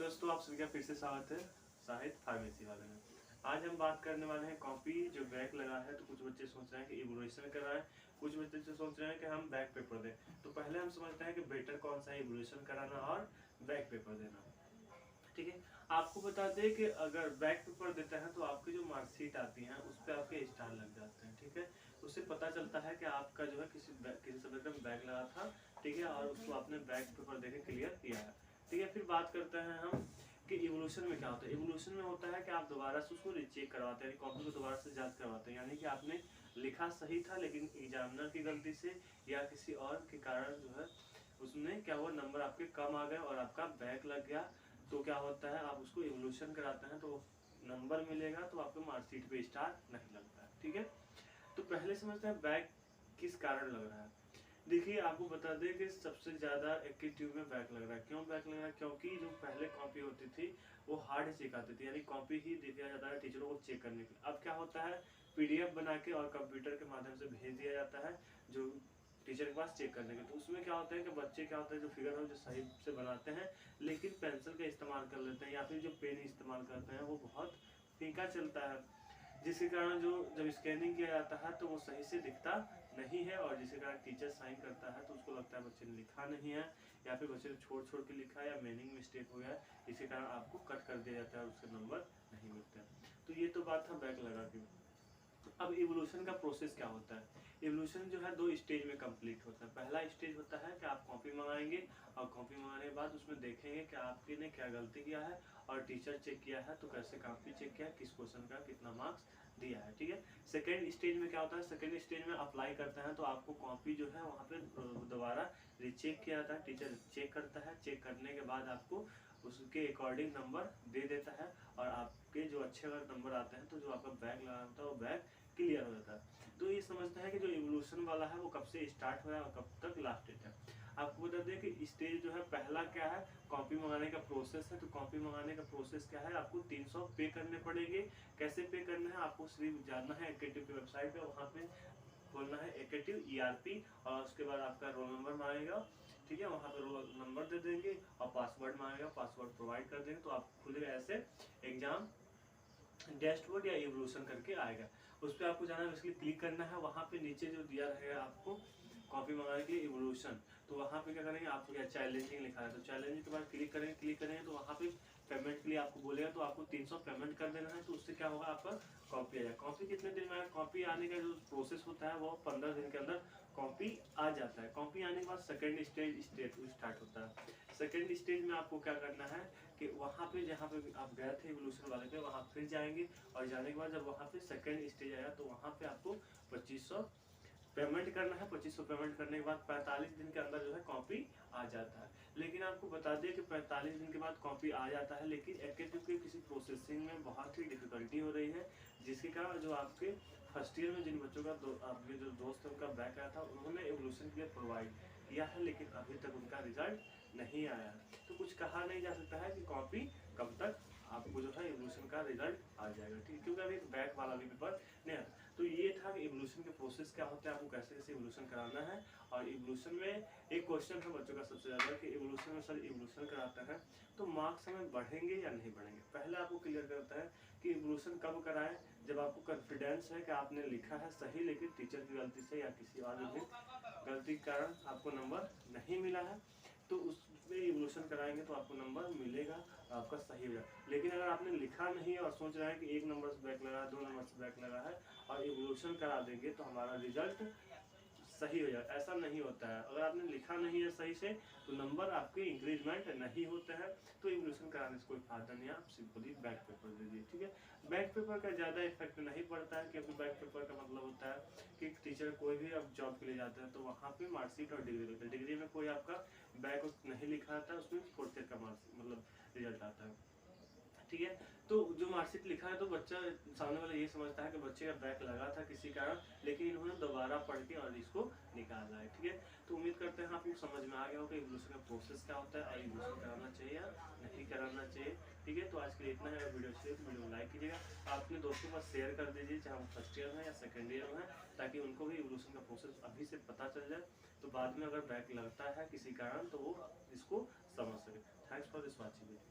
दोस्तों, आप सभी का फिर से स्वागत है साहित्य फार्मेसी वाले में। आज हम बात करने वाले हैं कॉपी जो बैक लगा है। तो कुछ बच्चे सोच रहे हैं कि इवोल्यूशन कराएं, कुछ बच्चे जो सोच रहे हैं कि हम बैक पेपर दें। तो पहले हम समझते हैं कि बेटर कौन सा है, इवोल्यूशन कराना और बैक पेपर देना। ठीक है, आपको बता दें कि अगर बैक पेपर देते हैं तो आपकी जो मार्कशीट आती है उस पर आपके स्टार लग जाते हैं। ठीक है, उससे पता चलता है कि आपका जो है किसी सब्जेक्ट में बैक लगा था। ठीक है, और उसको आपने बैक पेपर देके क्लियर किया है। ठीक है, फिर बात करते हैं हम कि इवोल्यूशन में क्या होता है। इवोल्यूशन में होता है कि आप दोबारा से उसको रीचेक करवाते हैं, कॉपी को दोबारा से जांच करवाते हैं। यानी कि आपने लिखा सही था लेकिन एग्जामिनर की गलती से या किसी और के कारण जो है उसमें क्या हुआ, नंबर आपके कम आ गए और आपका बैक लग गया। तो क्या होता है, आप उसको इवोल्यूशन कराते हैं तो नंबर मिलेगा, तो आपको मार्कशीट पे स्टार नहीं लगता है। ठीक है, तो पहले समझते हैं बैक किस कारण लग रहा है। देखिए, आपको बता दें कि सबसे ज्यादा 21 ट्यूब में बैक लग रहा है। क्यों बैक लग रहा है? क्योंकि जो पहले कॉपी होती थी वो हार्ड चेक आती थी, यानी कॉपी ही दिया जाता है टीचरों को चेक करने के लिए। अब क्या होता है, पीडीएफ बना के और कंप्यूटर के माध्यम से भेज दिया जाता है जो टीचर के पास चेक करने के। तो उसमें क्या होता है कि बच्चे क्या होता है, जो फिगर हो जो सही से बनाते हैं लेकिन पेंसिल का इस्तेमाल कर लेते हैं या फिर जो पेन इस्तेमाल करते हैं वो बहुत फीका चलता है, जिसके कारण जो जब स्कैनिंग किया जाता है तो वो सही से दिखता नहीं है। और जिसके कारण टीचर साइन करता है तो उसको लगता है बच्चे ने लिखा नहीं है, या फिर बच्चे ने छोड़ छोड़ के लिखा है, या मीनिंग मिस्टेक हो गया है। इसी कारण आपको कट कर दिया जाता है और उसके नंबर नहीं मिलते हैं। तो ये तो बात था बैक लगा के। अब इवोल्यूशन का प्रोसेस क्या होता है। इवोल्यूशन जो है 2 स्टेज में कंप्लीट होता है। पहला स्टेज होता है कि आप कॉपी मंगाएंगे और कॉपी मंगाने के बाद उसमें देखेंगे कि आपके ने क्या गलती किया है और टीचर चेक किया है तो कैसे कॉपी चेक किया है, किस क्वेश्चन का कितना मार्क्स दिया है। ठीक है, सेकेंड स्टेज में क्या होता है, सेकेंड स्टेज में अप्लाई करते हैं तो आपको कॉपी जो है वहाँ पे दोबारा रीचेक किया जाता है। टीचर चेक करता है, चेक करने के बाद आपको उसके अकॉर्डिंग नंबर दे देता है। और आपके जो अच्छे अगर नंबर आते हैं तो जो आपका बैक लगा होता है वो बैक क्लियर हो जाता है। तो ये समझते हैं कि जो इवोल्यूशन वाला है वो कब से स्टार्ट हुआ है और कब तक लास्ट डेट है। आपको बता दें कि स्टेज जो है पहला क्या है, कॉपी मंगाने का प्रोसेस है। तो कॉपी मंगाने का प्रोसेस क्या है, आपको 300 पे करने पड़ेंगे। कैसे पे करना है, आपको सिर्फ जानना है एकेटिव की वेबसाइट पे, वहाँ पे खोलना है एकेटिव ईआरपी और उसके बाद आपका रोल नंबर मांगेगा। ठीक है, वहाँ पे रोल नंबर दे देंगे और पासवर्ड मांगेगा, पासवर्ड प्रोवाइड कर देंगे तो आप खुलेगा ऐसे एग्जाम डैशबोर्ड या इवोल्यूशन करके आएगा। उस पर आपको जाना है, इसलिए क्लिक करना है। वहाँ पे नीचे जो दिया रहेगा आपको कॉपी मंगाने के लिए इवोल्यूशन, तो वहाँ पे क्या करेंगे, आपको क्या चैलेंजिंग लिखा है तो चैलेंजिंग के बाद क्लिक करेंगे तो वहाँ पे पेमेंट के लिए आपको बोलेगा तो आपको 300 पेमेंट कर देना है। तो उससे क्या होगा, आपका कॉपी आ जाएगा। कॉपी कितने दिन में आएगा, कॉपी आने का जो प्रोसेस होता है वो 15 दिन के अंदर कॉपी आ जाता है। कॉपी आने के बाद सेकेंड स्टेज स्टार्ट होता है। सेकेंड स्टेज में आपको क्या करना है कि वहाँ पे जहाँ पे आप गए थे इवोल्यूशन वाले पे वहाँ फिर जाएंगे और जाने के बाद जब वहाँ पे सेकेंड स्टेज आएगा तो वहाँ पे आपको 2500 पेमेंट करना है। 2500 पेमेंट करने के बाद 45 दिन के अंदर जो है कॉपी आ जाता है। लेकिन आपको बता दें कि 45 दिन के बाद कॉपी आ जाता है, लेकिन एकेटिव की किसी प्रोसेसिंग में बहुत ही डिफिकल्टी हो रही है, जिसके कारण जो आपके फर्स्ट ईयर में जिन बच्चों का आपके जो दोस्त है उनका बैक आया था उन्होंने इवोल्यूशन के लिए प्रोवाइड किया है लेकिन अभी तक उनका रिजल्ट नहीं आया है। तो कुछ कहा नहीं जा सकता है कि कॉपी कब तक आपको जो है इवोल्यूशन का रिजल्ट आ जाएगा। ठीक है, क्योंकि अभी बैक वाला भी पेपर नहीं आता। तो ये था कि इवोल्यूशन के प्रोसेस क्या होता है, आपको कैसे कैसे इवोल्यूशन कराना है। और इवोल्यूशन में एक क्वेश्चन है बच्चों का सबसे ज्यादा कि इवोल्यूशन में सर इवोल्यूशन कराते हैं तो मार्क्स हमें बढ़ेंगे या नहीं बढ़ेंगे। पहले आपको क्लियर करता है कि इवोल्यूशन कब कराएं, जब आपको कॉन्फिडेंस है कि आपने लिखा है सही लेकिन टीचर की गलती से या किसी और गलती के कारण आपको नंबर नहीं मिला है, तो उसमें इवोल्यूशन कराएंगे तो आपको नंबर मिलेगा और आपका सही हो जाएगा। लेकिन अगर आपने लिखा नहीं है और सोच रहा है कि 1 नंबर से बैक लगा है, 2 नंबर से बैक लगा है और इवोल्यूशन करा देंगे तो हमारा रिजल्ट सही हो जाए, ऐसा नहीं होता है। अगर आपने लिखा नहीं है सही से तो नंबर आपके इंक्रीजमेंट नहीं होते हैं। तो इवोल्यूशन कराने से कोई फायदा नहीं है, आप सिंपली बैक पेपर दे दीजिए। ठीक है, बैक पेपर का ज़्यादा इफेक्ट नहीं पड़ता है, क्योंकि बैक पेपर का मतलब होता है कि टीचर कोई भी अब जॉब के लिए जाते हैं तो वहाँ पे मार्कशीट और डिग्री होता है। डिग्री में कोई आपका बैक नहीं लिखा आता है, उसमें 4th ईयर का मार्क्स मतलब रिजल्ट आता है। ठीक है, तो जो मार्कशीट लिखा है तो बच्चा सामने वाला ये समझता है कि बच्चे का बैक लगा था किसी कारण, लेकिन इन्होंने दोबारा पढ़ के और इसको निकाला है। ठीक है, तो उम्मीद करते हैं आपको समझ में आ गया होगा इवोल्यूशन का प्रोसेस क्या होता है और इवोल्यूशन कराना चाहिए या नहीं कराना चाहिए। ठीक है, तो आज के लिए इतना है। वीडियो अच्छी है तो वीडियो को लाइक कीजिएगा, अपने दोस्तों के पास शेयर कर दीजिए, चाहे वो फर्स्ट ईयर में या सेकेंड ईयर में, ताकि उनको भी इवोल्यूशन का प्रोसेस अभी से पता चल जाए, तो बाद में अगर बैक लगता है किसी कारण तो वो इसको समझ सके। Thanks for this watching video.